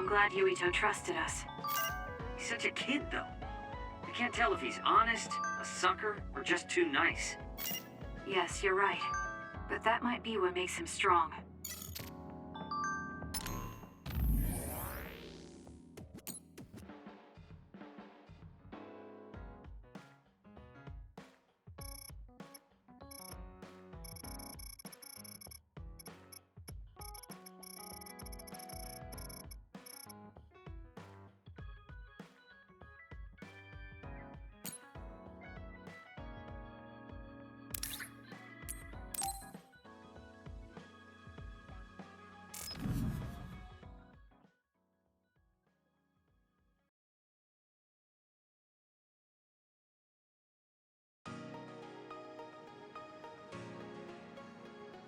I'm glad Yuito trusted us. He's such a kid, though. I can't tell if he's honest, a sucker, or just too nice. Yes, you're right. But that might be what makes him strong.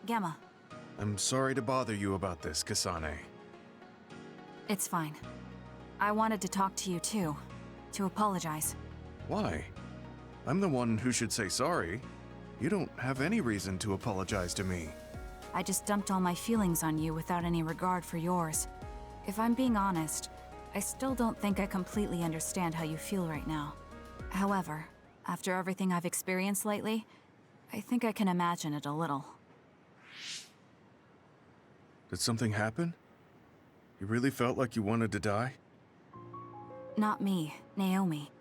Gamma. I'm sorry to bother you about this, Kasane. It's fine. I wanted to talk to you too, to apologize. Why? I'm the one who should say sorry. You don't have any reason to apologize to me. I just dumped all my feelings on you without any regard for yours. If I'm being honest, I still don't think I completely understand how you feel right now. However, after everything I've experienced lately, I think I can imagine it a little. Did something happen? You really felt like you wanted to die? Not me, Naomi.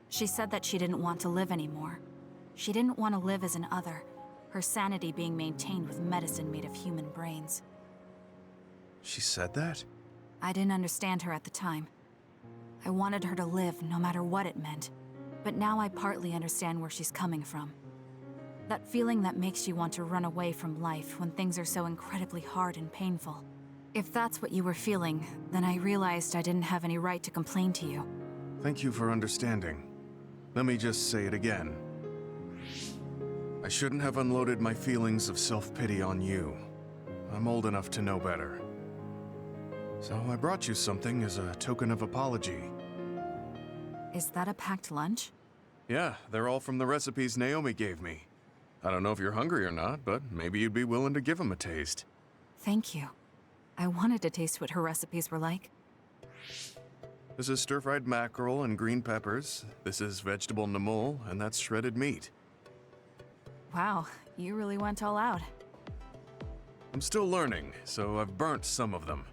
She said that she didn't want to live anymore. She didn't want to live as an other, her sanity being maintained with medicine made of human brains. She said that? I didn't understand her at the time. I wanted her to live no matter what it meant, but now I partly understand where she's coming from. That feeling that makes you want to run away from life when things are so incredibly hard and painful. If that's what you were feeling, then I realized I didn't have any right to complain to you. Thank you for understanding. Let me just say it again. I shouldn't have unloaded my feelings of self-pity on you. I'm old enough to know better. So I brought you something as a token of apology. Is that a packed lunch? Yeah, they're all from the recipes Naomi gave me. I don't know if you're hungry or not, but maybe you'd be willing to give them a taste. Thank you. I wanted to taste what her recipes were like. This is stir-fried mackerel and green peppers. This is vegetable namul, and that's shredded meat. Wow, you really went all out. I'm still learning, so I've burnt some of them.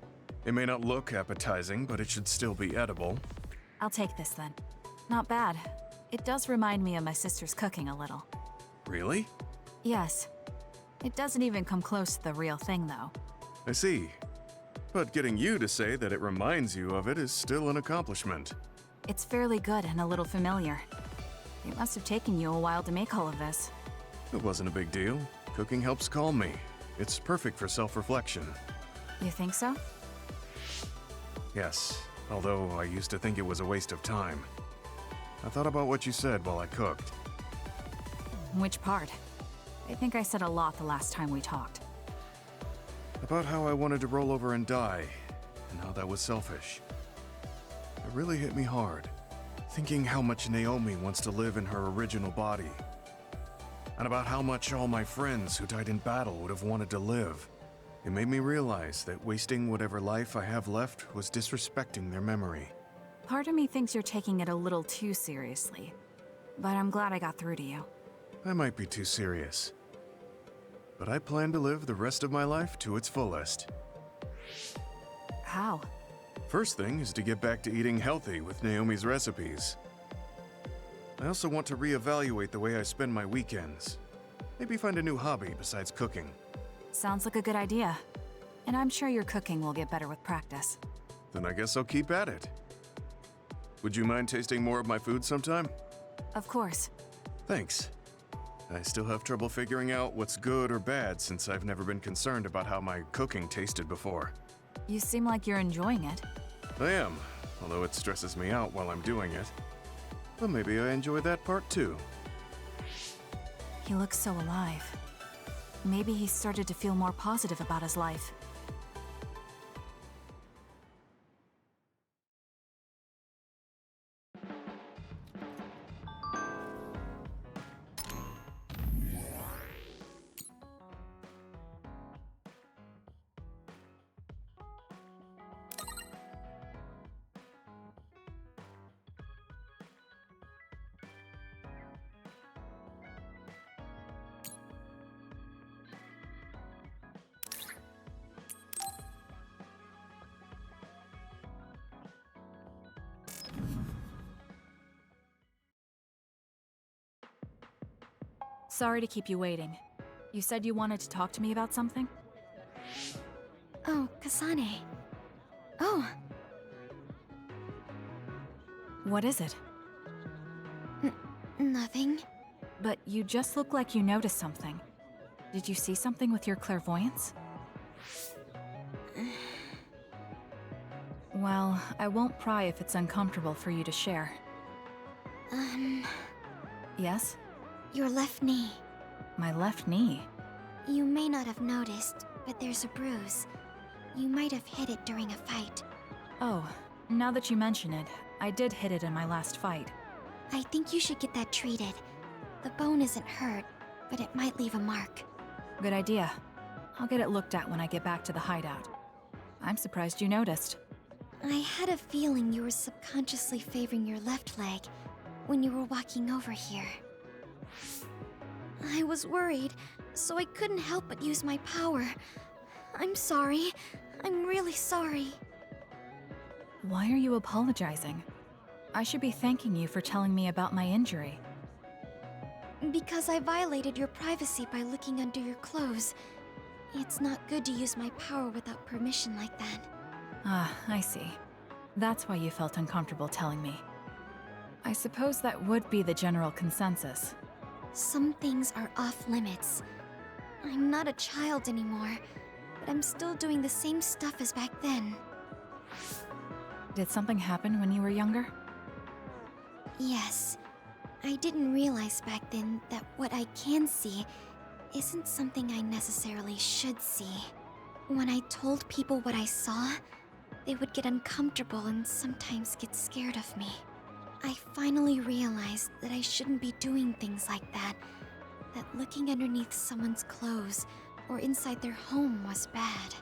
It may not look appetizing, but it should still be edible. I'll take this then. Not bad. It does remind me of my sister's cooking a little. Really? Yes. It doesn't even come close to the real thing, though. I see. But getting you to say that it reminds you of it is still an accomplishment. It's fairly good and a little familiar. It must have taken you a while to make all of this. It wasn't a big deal. Cooking helps calm me. It's perfect for self-reflection. You think so? Yes, although I used to think it was a waste of time. I thought about what you said while I cooked. Which part? I think I said a lot the last time we talked. About how I wanted to roll over and die, and how that was selfish. It really hit me hard, thinking how much Naomi wants to live in her original body. And about how much all my friends who died in battle would have wanted to live. It made me realize that wasting whatever life I have left was disrespecting their memory. Part of me thinks you're taking it a little too seriously, but I'm glad I got through to you. I might be too serious. But I plan to live the rest of my life to its fullest. How? First thing is to get back to eating healthy with Naomi's recipes. I also want to reevaluate the way I spend my weekends. Maybe find a new hobby besides cooking. Sounds like a good idea. And I'm sure your cooking will get better with practice. Then I guess I'll keep at it. Would you mind tasting more of my food sometime? Of course. Thanks. I still have trouble figuring out what's good or bad since I've never been concerned about how my cooking tasted before. You seem like you're enjoying it. I am, although it stresses me out while I'm doing it. But maybe I enjoy that part too. He looks so alive. Maybe he started to feel more positive about his life. Sorry to keep you waiting. You said you wanted to talk to me about something? Oh, Kasane. Oh, What is it? nothing. But you just look like you noticed something. Did you see something with your clairvoyance? Well, I won't pry if it's uncomfortable for you to share. Yes? Your left knee. My left knee? You may not have noticed, but there's a bruise. You might have hit it during a fight. Oh, now that you mention it, I did hit it in my last fight. I think you should get that treated. The bone isn't hurt, but it might leave a mark. Good idea. I'll get it looked at when I get back to the hideout. I'm surprised you noticed. I had a feeling you were subconsciously favoring your left leg when you were walking over here. I was worried, so I couldn't help but use my power. I'm sorry. I'm really sorry. Why are you apologizing? I should be thanking you for telling me about my injury. Because I violated your privacy by looking under your clothes. It's not good to use my power without permission like that. Ah, I see. That's why you felt uncomfortable telling me. I suppose that would be the general consensus. Some things are off limits. I'm not a child anymore, but I'm still doing the same stuff as back then. Did something happen when you were younger? Yes. I didn't realize back then that what I can see isn't something I necessarily should see. When I told people what I saw, they would get uncomfortable and sometimes get scared of me. I finally realized that I shouldn't be doing things like that, that looking underneath someone's clothes or inside their home was bad.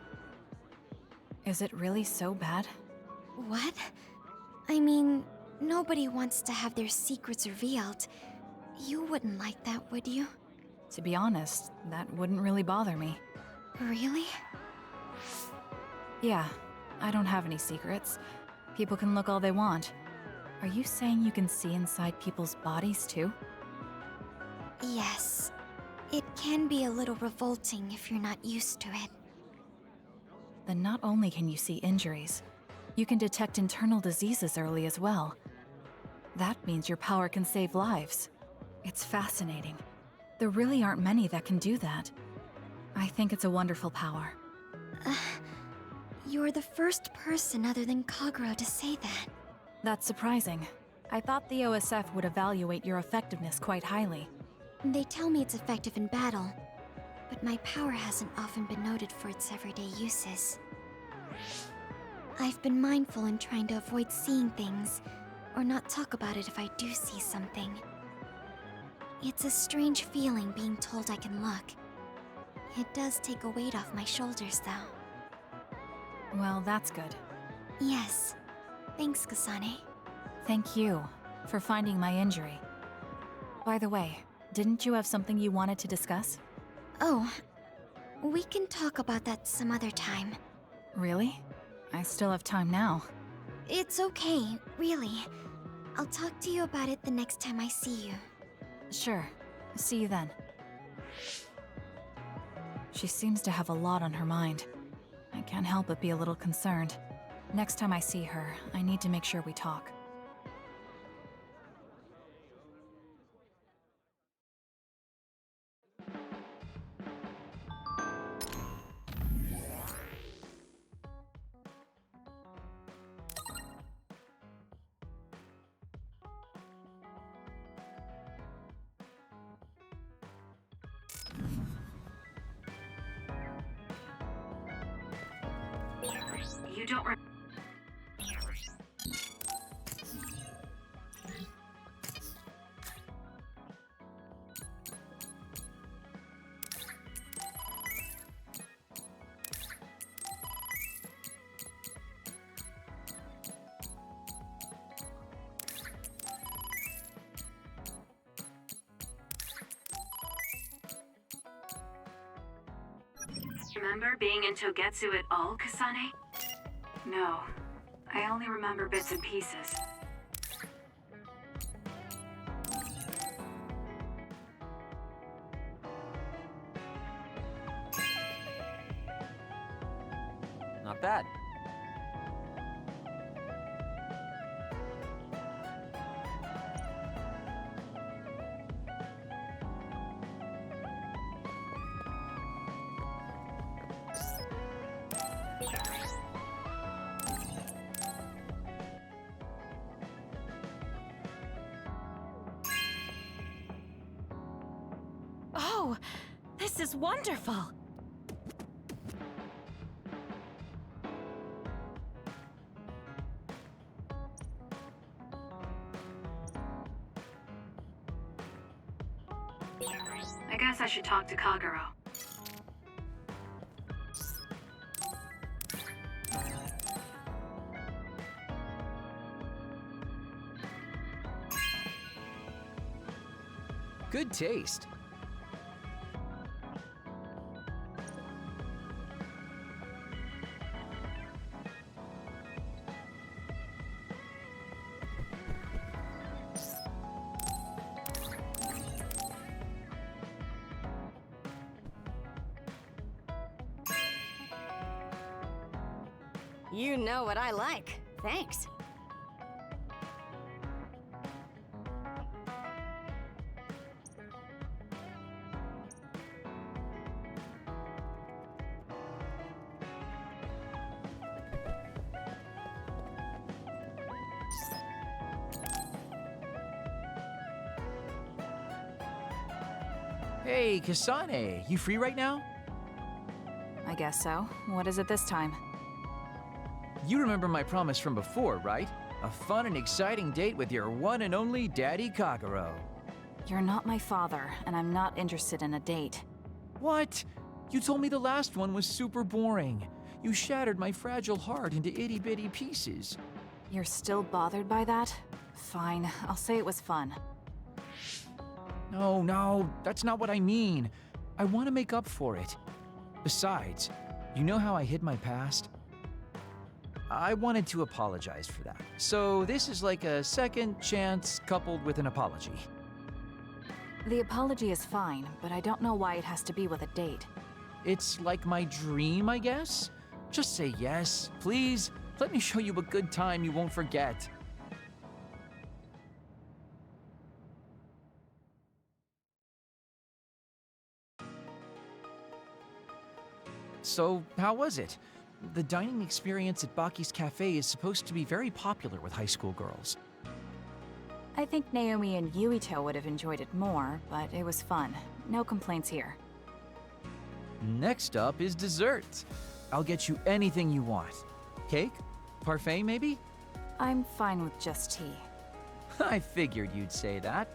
Is it really so bad? What? I mean, nobody wants to have their secrets revealed. You wouldn't like that, would you? To be honest, that wouldn't really bother me. Really? Yeah, I don't have any secrets. People can look all they want. Are you saying you can see inside people's bodies too? Yes. It can be a little revolting if you're not used to it. Then not only can you see injuries, you can detect internal diseases early as well. That means your power can save lives. It's fascinating. There really aren't many that can do that. I think it's a wonderful power. You're the first person other than Kagero to say that. That's surprising. I thought the OSF would evaluate your effectiveness quite highly. They tell me it's effective in battle, but my power hasn't often been noted for its everyday uses. I've been mindful in trying to avoid seeing things, or not talk about it if I do see something. It's a strange feeling being told I can look. It does take a weight off my shoulders, though. Well, that's good. Yes. Thanks, Kasane. Thank you for finding my injury. By the way, didn't you have something you wanted to discuss? Oh, we can talk about that some other time. Really? I still have time now. It's okay, really. I'll talk to you about it the next time I see you. Sure. See you then. She seems to have a lot on her mind. I can't help but be a little concerned. Next time I see her, I need to make sure we talk. You don't re- Remember being in Togetsu at all, Kasane? No. I only remember bits and pieces. not bad. Oh, this is wonderful! I guess I should talk to Kagero. Good taste. You know what I like. Thanks. Hey, Kasane, you free right now? I guess so. What is it this time? You remember my promise from before, right? A fun and exciting date with your one and only Daddy Kagero. You're not my father, and I'm not interested in a date. What? You told me the last one was super boring. You shattered my fragile heart into itty-bitty pieces. You're still bothered by that? Fine, I'll say it was fun. No, that's not what I mean. I want to make up for it. Besides, you know how I hid my past? I wanted to apologize for that. So this is like a second chance coupled with an apology. The apology is fine, but I don't know why it has to be with a date. It's like my dream, I guess? Just say yes, please. Let me show you a good time you won't forget. So, how was it? The dining experience at Baki's Cafe is supposed to be very popular with high school girls. I think Naomi and Yuito would have enjoyed it more, but it was fun. No complaints here. Next up is dessert. I'll get you anything you want. Cake? Parfait, maybe? I'm fine with just tea. I figured you'd say that.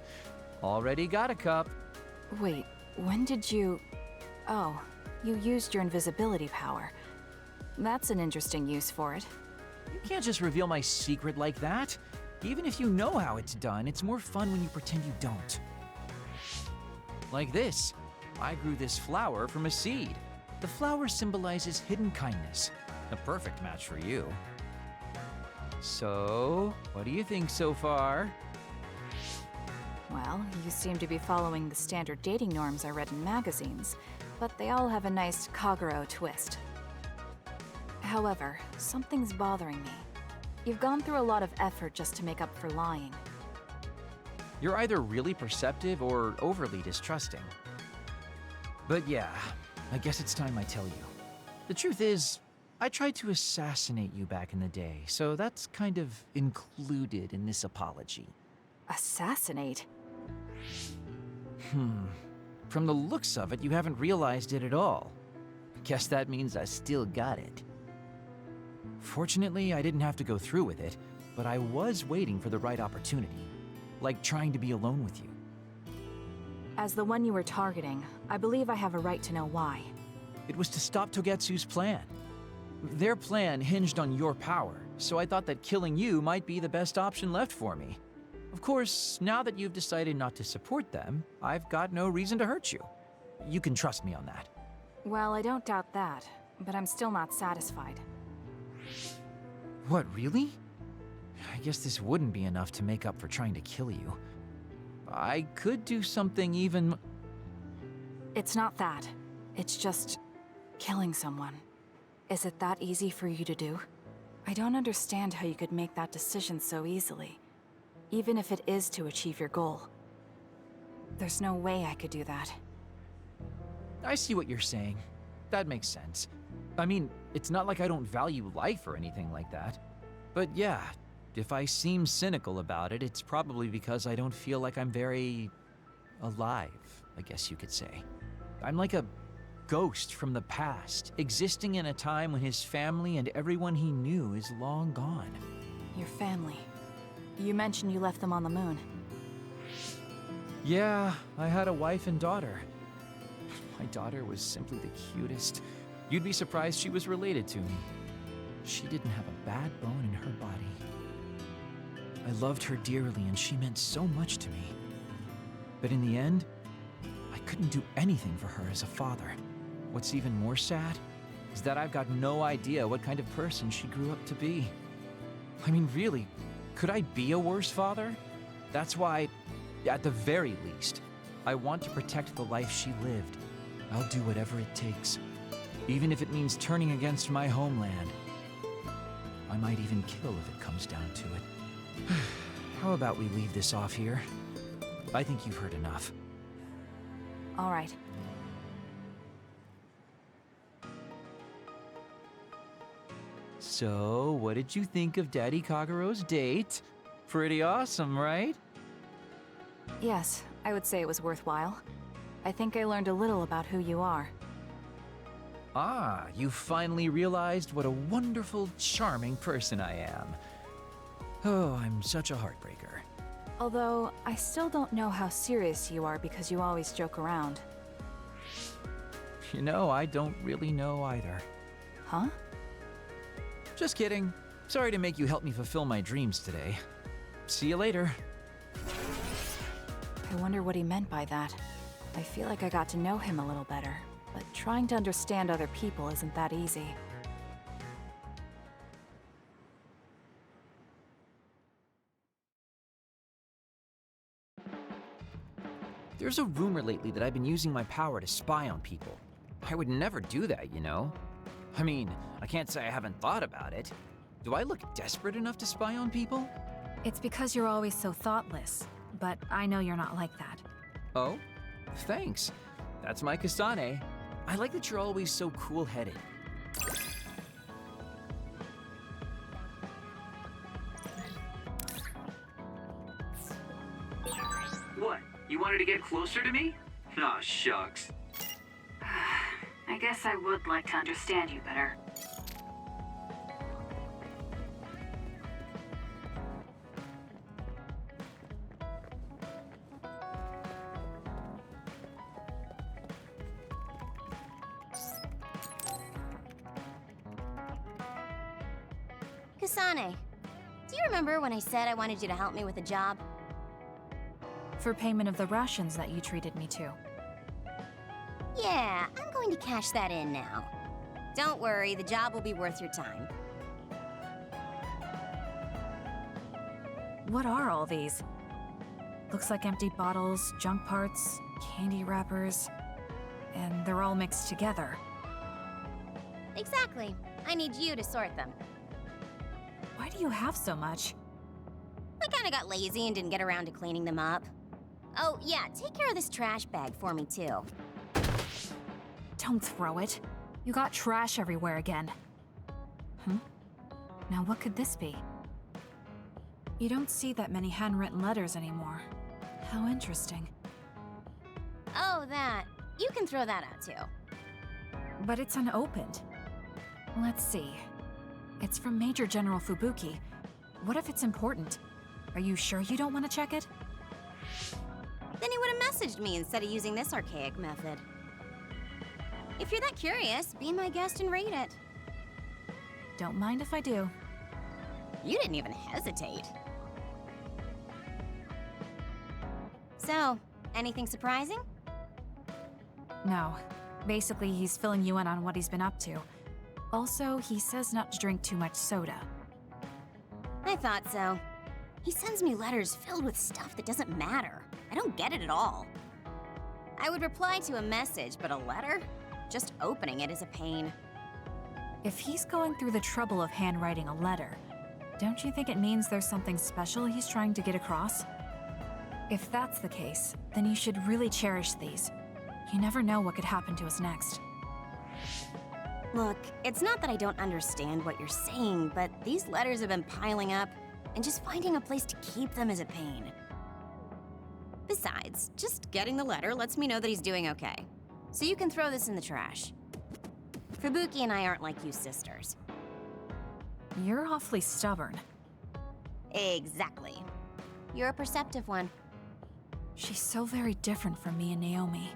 Already got a cup. Wait, when did you... Oh, you used your invisibility power. That's an interesting use for it. You can't just reveal my secret like that. Even if you know how it's done, it's more fun when you pretend you don't. Like this. I grew this flower from a seed. The flower symbolizes hidden kindness. A perfect match for you. So, what do you think so far? Well, you seem to be following the standard dating norms I read in magazines, but they all have a nice Kagero twist. However, something's bothering me. You've gone through a lot of effort just to make up for lying. You're either really perceptive or overly distrusting. But yeah, I guess it's time I tell you. The truth is, I tried to assassinate you back in the day, so that's kind of included in this apology. Assassinate? From the looks of it, you haven't realized it at all. Guess that means I still got it. Fortunately, I didn't have to go through with it, but I was waiting for the right opportunity. Like trying to be alone with you. As the one you were targeting, I believe I have a right to know why. It was to stop Togetsu's plan. Their plan hinged on your power, so I thought that killing you might be the best option left for me. Of course, now that you've decided not to support them, I've got no reason to hurt you. You can trust me on that. Well, I don't doubt that, but I'm still not satisfied. What, really? I guess this wouldn't be enough to make up for trying to kill you. I could do something even... It's not that. It's just killing someone. Is it that easy for you to do? I don't understand how you could make that decision so easily, even if it is to achieve your goal. There's no way I could do that. I see what you're saying. That makes sense. I mean, it's not like I don't value life or anything like that. But yeah, if I seem cynical about it, it's probably because I don't feel like I'm very alive, I guess you could say. I'm like a ghost from the past, existing in a time when his family and everyone he knew is long gone. Your family. You mentioned you left them on the moon. Yeah, I had a wife and daughter. My daughter was simply the cutest. You'd be surprised she was related to me. She didn't have a bad bone in her body. I loved her dearly and she meant so much to me. But in the end, I couldn't do anything for her as a father. What's even more sad is that I've got no idea what kind of person she grew up to be. I mean, really, could I be a worse father? That's why, at the very least, I want to protect the life she lived. I'll do whatever it takes, even if it means turning against my homeland. I might even kill if it comes down to it. How about we leave this off here? I think you've heard enough. All right. So, what did you think of Daddy Kagero's date? Pretty awesome, right? Yes, I would say it was worthwhile. I think I learned a little about who you are. Ah, you finally realized what a wonderful, charming person I am. Oh, I'm such a heartbreaker. Although, I still don't know how serious you are because you always joke around. You know, I don't really know either. Huh? Just kidding. Sorry to make you help me fulfill my dreams today. See you later. I wonder what he meant by that. I feel like I got to know him a little better, but trying to understand other people isn't that easy. There's a rumor lately that I've been using my power to spy on people. I would never do that, you know? I mean, I can't say I haven't thought about it. Do I look desperate enough to spy on people? It's because you're always so thoughtless, but I know you're not like that. Oh? Thanks. That's my Kasane. I like that you're always so cool-headed. What? You wanted to get closer to me? Aw, shucks. I guess I would like to understand you better. Kasane, do you remember when I said I wanted you to help me with a job? For payment of the rations that you treated me to. Yeah, I'm going to cash that in now. Don't worry, the job will be worth your time. What are all these? Looks like empty bottles, junk parts, candy wrappers, and they're all mixed together. Exactly. I need you to sort them. Why do you have so much? I kinda got lazy and didn't get around to cleaning them up. Oh, yeah, take care of this trash bag for me, too. Don't throw it. You got trash everywhere again. Now what could this be? You don't see that many handwritten letters anymore. How interesting. Oh, that. You can throw that out, too. But it's unopened. Let's see. It's from Major General Fubuki. What if it's important? Are you sure you don't want to check it? Then he would have messaged me instead of using this archaic method. If you're that curious, be my guest and read it. Don't mind if I do. You didn't even hesitate. So, anything surprising? No. Basically, he's filling you in on what he's been up to. Also, he says not to drink too much soda. I thought so. He sends me letters filled with stuff that doesn't matter. I don't get it at all. I would reply to a message, but a letter? Just opening it is a pain. If he's going through the trouble of handwriting a letter, don't you think it means there's something special he's trying to get across? If that's the case, then you should really cherish these. You never know what could happen to us next. Look, it's not that I don't understand what you're saying, but these letters have been piling up, and just finding a place to keep them is a pain. Besides, just getting the letter lets me know that he's doing okay. So you can throw this in the trash. Fubuki and I aren't like you sisters. You're awfully stubborn. Exactly. You're a perceptive one. She's so very different from me and Naomi.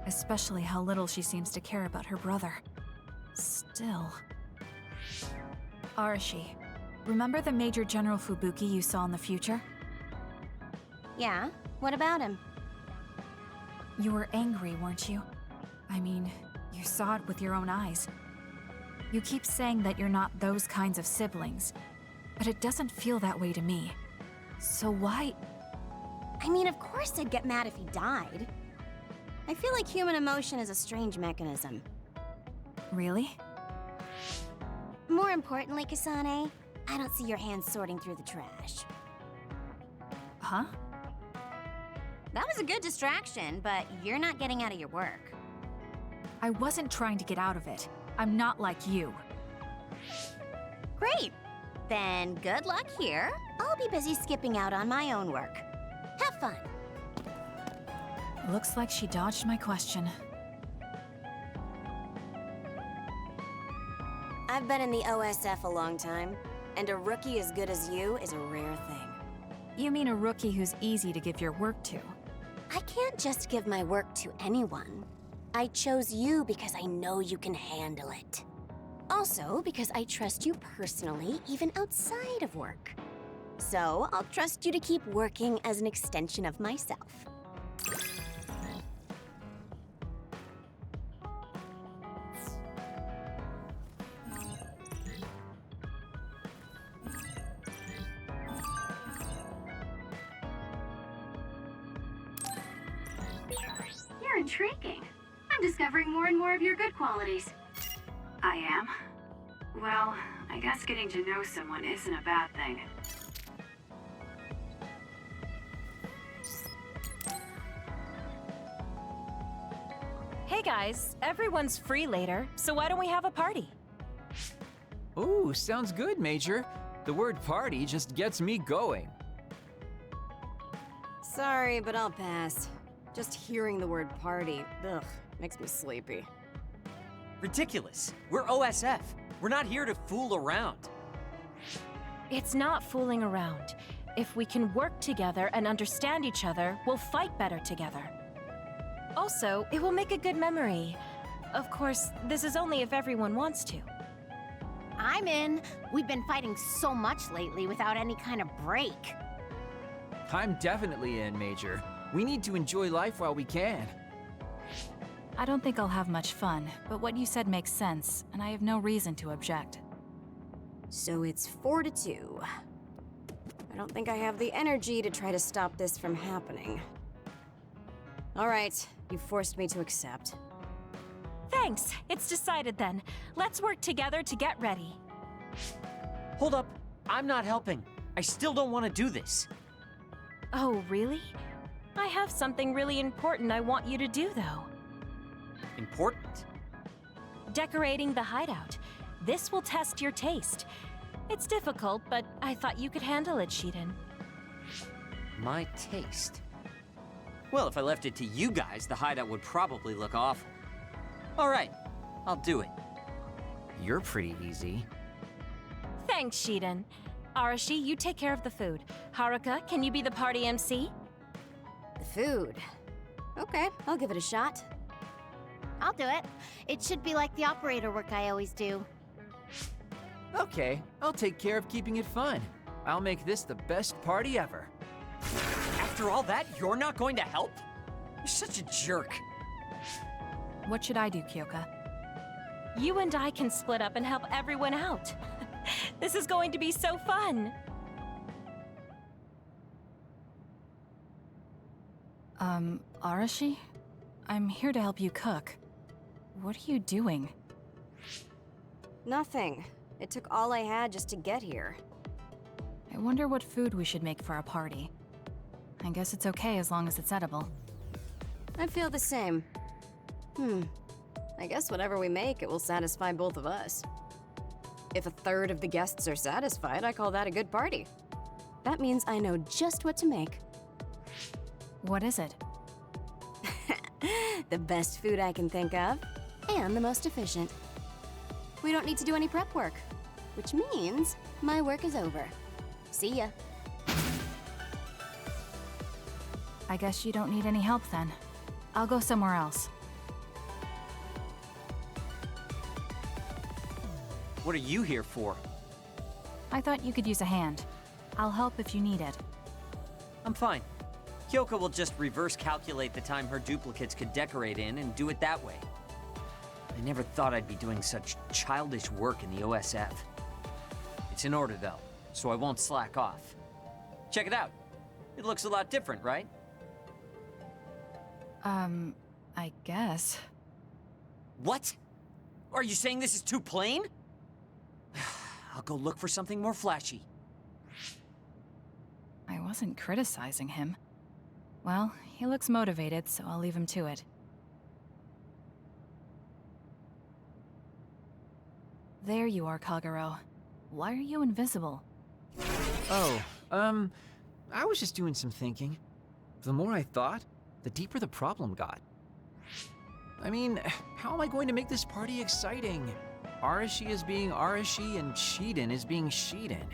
Especially how little she seems to care about her brother. Still... Arashi, remember the Major General Fubuki you saw in the future? Yeah? What about him? You were angry, weren't you? I mean, you saw it with your own eyes. You keep saying that you're not those kinds of siblings, but it doesn't feel that way to me. So why... I mean, of course I'd get mad if he died. I feel like human emotion is a strange mechanism. Really? More importantly, Kasane, I don't see your hands sorting through the trash. Huh? That was a good distraction, but you're not getting out of your work. I wasn't trying to get out of it. I'm not like you. Great! Then good luck here. I'll be busy skipping out on my own work. Have fun! Looks like she dodged my question. I've been in the OSF a long time, and a rookie as good as you is a rare thing. You mean a rookie who's easy to give your work to? I can't just give my work to anyone. I chose you because I know you can handle it. Also, because I trust you personally, even outside of work. So, I'll trust you to keep working as an extension of myself. You're intriguing. I'm discovering more and more of your good qualities. I am? Well, I guess getting to know someone isn't a bad thing. Hey guys, everyone's free later, so why don't we have a party? Ooh, sounds good, Major. The word party just gets me going. Sorry, but I'll pass. Just hearing the word party, ugh, makes me sleepy. Ridiculous. We're OSF. We're not here to fool around. It's not fooling around. If we can work together and understand each other, we'll fight better together. Also, it will make a good memory. Of course, this is only if everyone wants to. I'm in. We've been fighting so much lately without any kind of break. I'm definitely in, Major. We need to enjoy life while we can. I don't think I'll have much fun, but what you said makes sense, and I have no reason to object. So it's 4-2. I don't think I have the energy to try to stop this from happening. All right, you forced me to accept. Thanks, it's decided then. Let's work together to get ready. Hold up. I'm not helping. I still don't want to do this. Oh, really? I have something really important I want you to do, though. Important? Decorating the hideout. This will test your taste. It's difficult, but I thought you could handle it, Shiden. My taste? Well, if I left it to you guys, the hideout would probably look awful. All right, I'll do it. You're pretty easy. Thanks, Shiden. Arashi, you take care of the food. Haruka, can you be the party MC? The food. Okay, I'll give it a shot. I'll do it. It should be like the operator work I always do. Okay, I'll take care of keeping it fun. I'll make this the best party ever. After all that, you're not going to help? You're such a jerk. What should I do, Kyoka? You and I can split up and help everyone out. This is going to be so fun. Arashi? I'm here to help you cook. What are you doing? Nothing. It took all I had just to get here. I wonder what food we should make for our party. I guess it's okay as long as it's edible. I feel the same. I guess whatever we make, it will satisfy both of us. If a third of the guests are satisfied, I call that a good party. That means I know just what to make. What is it? The best food I can think of, and the most efficient. We don't need to do any prep work, which means my work is over. See ya. I guess you don't need any help then. I'll go somewhere else. What are you here for? I thought you could use a hand. I'll help if you need it. I'm fine. Kyoko will just reverse calculate the time her duplicates could decorate in and do it that way. I never thought I'd be doing such childish work in the OSF. It's in order though, so I won't slack off. Check it out. It looks a lot different, right? I guess. What? Are you saying this is too plain? I'll go look for something more flashy. I wasn't criticizing him. Well, he looks motivated, so I'll leave him to it. There you are, Kagero. Why are you invisible? Oh, I was just doing some thinking. The more I thought, the deeper the problem got. I mean, how am I going to make this party exciting? Arashi is being Arashi and Shiden is being Shiden.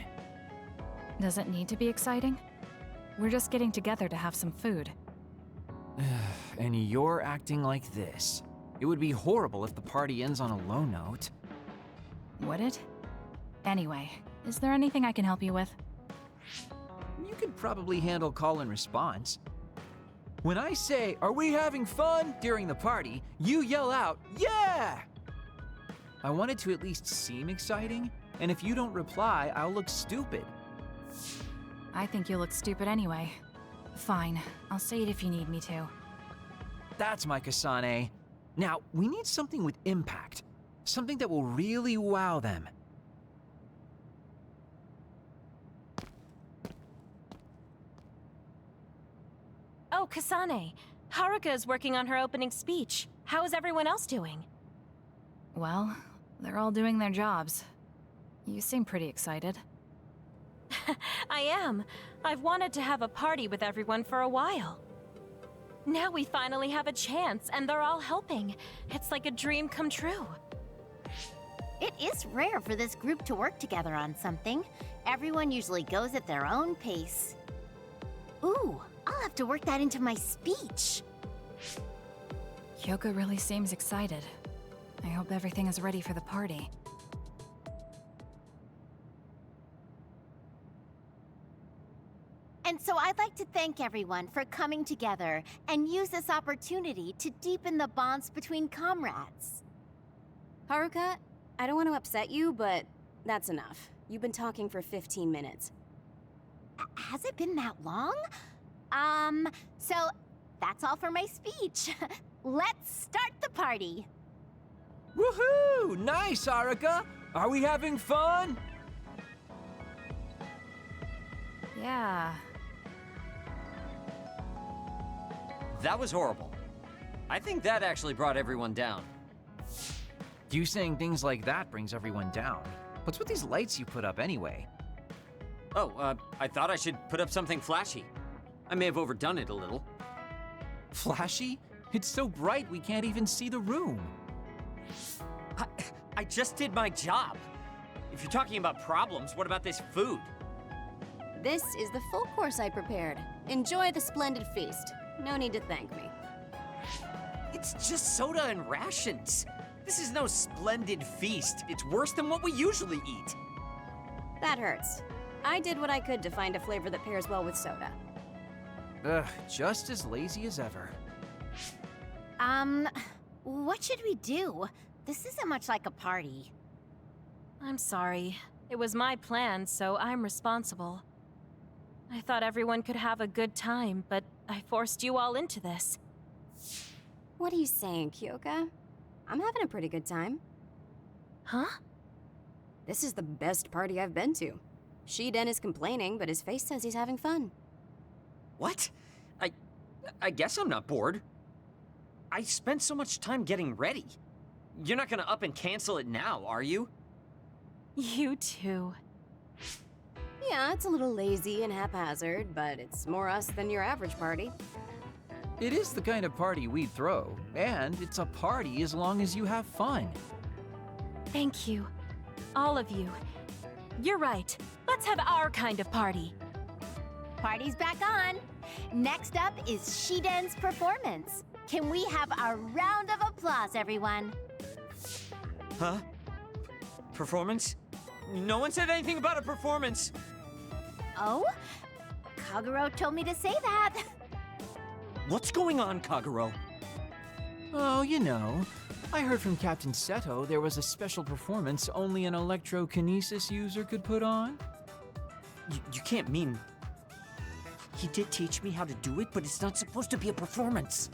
Does it need to be exciting? We're just getting together to have some food. And you're acting like this. It would be horrible if the party ends on a low note. Would it? Anyway, is there anything I can help you with? You could probably handle call and response. When I say, "Are we having fun?" during the party, you yell out, "Yeah!" I want it to at least seem exciting, and if you don't reply, I'll look stupid. I think you look stupid anyway. Fine, I'll say it if you need me to. That's my Kasane. Now, we need something with impact. Something that will really wow them. Oh, Kasane. Haruka is working on her opening speech. How is everyone else doing? Well, they're all doing their jobs. You seem pretty excited. I am. I've wanted to have a party with everyone for a while. Now we finally have a chance, and they're all helping. It's like a dream come true. It is rare for this group to work together on something. Everyone usually goes at their own pace. Ooh, I'll have to work that into my speech. Kyoko really seems excited. I hope everything is ready for the party. And so I'd like to thank everyone for coming together and use this opportunity to deepen the bonds between comrades. Haruka, I don't want to upset you, but that's enough. You've been talking for 15 minutes. Has it been that long? So that's all for my speech. Let's start the party. Woohoo! Nice, Haruka! Are we having fun? Yeah. That was horrible. I think that actually brought everyone down. You saying things like that brings everyone down. What's with these lights you put up anyway? Oh, I thought I should put up something flashy. I may have overdone it a little. Flashy? It's so bright we can't even see the room. I just did my job. If you're talking about problems, what about this food? This is the full course I prepared. Enjoy the splendid feast. No need to thank me. It's just soda and rations. This is no splendid feast. It's worse than what we usually eat. That hurts. I did what I could to find a flavor that pairs well with soda. Ugh, just as lazy as ever. What should we do? This isn't much like a party. I'm sorry. It was my plan, so I'm responsible. I thought everyone could have a good time, but I forced you all into this. What are you saying, Kyoka? I'm having a pretty good time. Huh? This is the best party I've been to. Shiden is complaining, but his face says he's having fun. What? I guess I'm not bored. I spent so much time getting ready. You're not gonna up and cancel it now, are you? You too. Yeah, it's a little lazy and haphazard, but it's more us than your average party. It is the kind of party we'd throw, and it's a party as long as you have fun. Thank you. All of you. You're right. Let's have our kind of party. Party's back on. Next up is Shiden's performance. Can we have a round of applause, everyone? Huh? Performance? No one said anything about a performance. Oh? Kaguro told me to say that. What's going on, Kaguro? Oh, you know, I heard from Captain Seto there was a special performance only an electrokinesis user could put on. You can't mean... He did teach me how to do it, but it's not supposed to be a performance.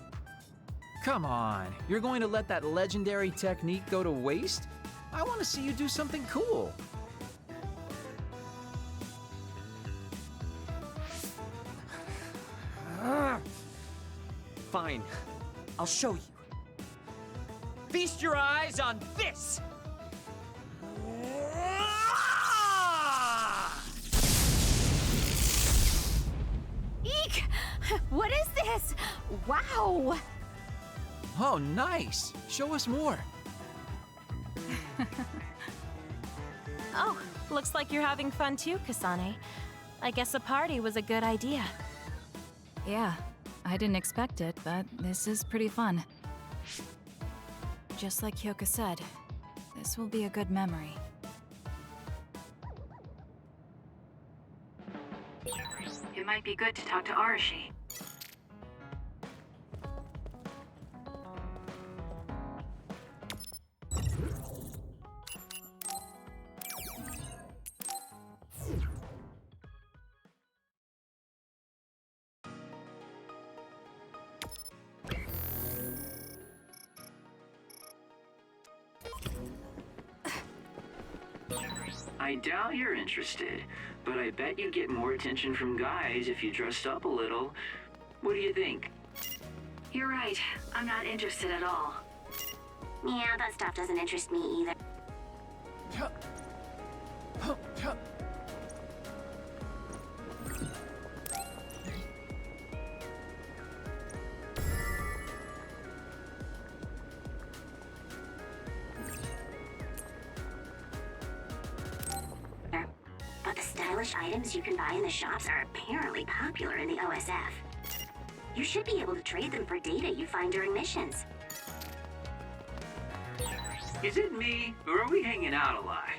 Come on, you're going to let that legendary technique go to waste? I want to see you do something cool. Fine, I'll show you. Feast your eyes on this! Eek! What is this? Wow! Oh, nice! Show us more. Oh, looks like you're having fun too, Kasane. I guess a party was a good idea. Yeah, I didn't expect it, but this is pretty fun. Just like Hyoka said, this will be a good memory. It might be good to talk to Arashi. I doubt you're interested, but I bet you'd get more attention from guys if you dressed up a little. What do you think? You're right. I'm not interested at all. Yeah, that stuff doesn't interest me either. But the stylish items you can buy in the shops are apparently popular in the OSF. You should be able to trade them for data you find during missions. Is it me, or are we hanging out a lot?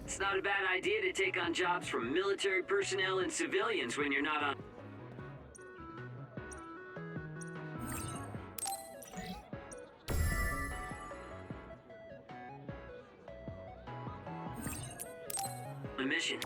It's not a bad idea to take on jobs from military personnel and civilians when you're not on... a mission.